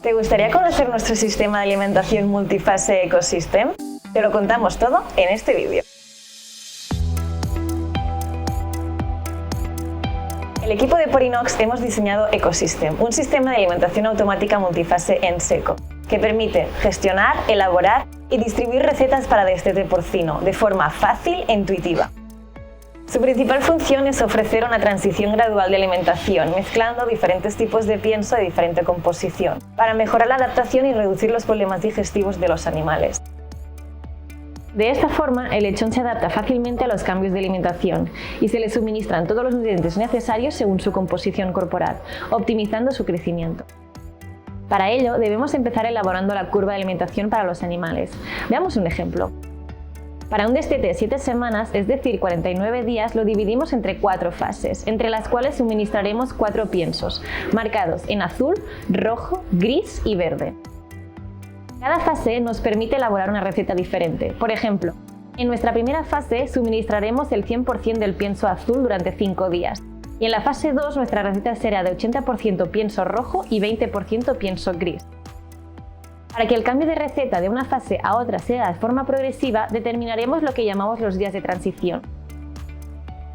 ¿Te gustaría conocer nuestro sistema de alimentación multifase Ecosystem? Te lo contamos todo en este vídeo. El equipo de Porinox hemos diseñado Ecosystem, un sistema de alimentación automática multifase en seco, que permite gestionar, elaborar y distribuir recetas para destete porcino de forma fácil e intuitiva. Su principal función es ofrecer una transición gradual de alimentación, mezclando diferentes tipos de pienso de diferente composición, para mejorar la adaptación y reducir los problemas digestivos de los animales. De esta forma, el lechón se adapta fácilmente a los cambios de alimentación y se le suministran todos los nutrientes necesarios según su composición corporal, optimizando su crecimiento. Para ello, debemos empezar elaborando la curva de alimentación para los animales. Veamos un ejemplo. Para un destete de 7 semanas, es decir, 49 días, lo dividimos entre 4 fases, entre las cuales suministraremos 4 piensos, marcados en azul, rojo, gris y verde. Cada fase nos permite elaborar una receta diferente. Por ejemplo, en nuestra primera fase suministraremos el 100% del pienso azul durante 5 días. Y en la fase 2 nuestra receta será de 80% pienso rojo y 20% pienso gris. Para que el cambio de receta de una fase a otra sea de forma progresiva, determinaremos lo que llamamos los días de transición.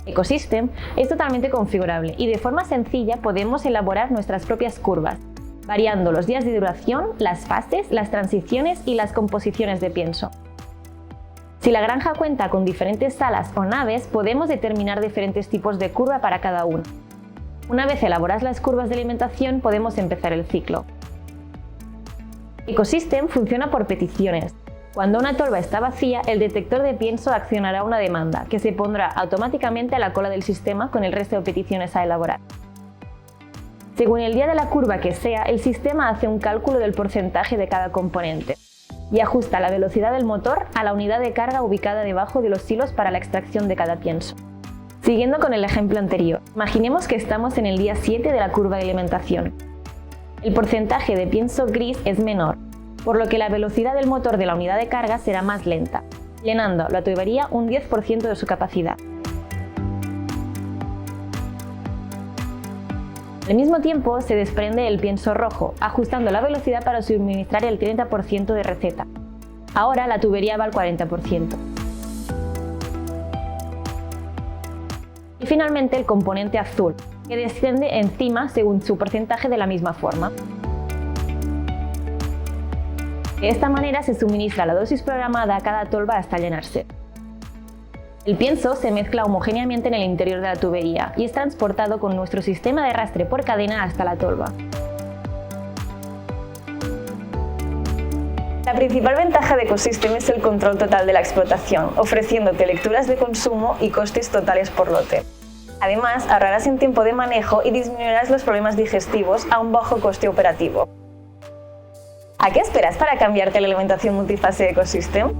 Ecosystem es totalmente configurable y de forma sencilla podemos elaborar nuestras propias curvas, variando los días de duración, las fases, las transiciones y las composiciones de pienso. Si la granja cuenta con diferentes salas o naves, podemos determinar diferentes tipos de curva para cada una. Una vez elaboradas las curvas de alimentación, podemos empezar el ciclo. Ecosystem funciona por peticiones. Cuando una tolva está vacía, el detector de pienso accionará una demanda, que se pondrá automáticamente a la cola del sistema con el resto de peticiones a elaborar. Según el día de la curva que sea, el sistema hace un cálculo del porcentaje de cada componente y ajusta la velocidad del motor a la unidad de carga ubicada debajo de los hilos para la extracción de cada pienso. Siguiendo con el ejemplo anterior, imaginemos que estamos en el día 7 de la curva de alimentación. El porcentaje de pienso gris es menor, por lo que la velocidad del motor de la unidad de carga será más lenta, llenando la tubería un 10% de su capacidad. Al mismo tiempo se desprende el pienso rojo, ajustando la velocidad para suministrar el 30% de receta. Ahora la tubería va al 40%. Y finalmente el componente azul, que desciende encima según su porcentaje de la misma forma. De esta manera se suministra la dosis programada a cada tolva hasta llenarse. El pienso se mezcla homogéneamente en el interior de la tubería y es transportado con nuestro sistema de arrastre por cadena hasta la tolva. La principal ventaja de Ecosystem es el control total de la explotación, ofreciéndote lecturas de consumo y costes totales por lote. Además, ahorrarás en tiempo de manejo y disminuirás los problemas digestivos a un bajo coste operativo. ¿A qué esperas para cambiarte a la alimentación multifase de Ecosystem?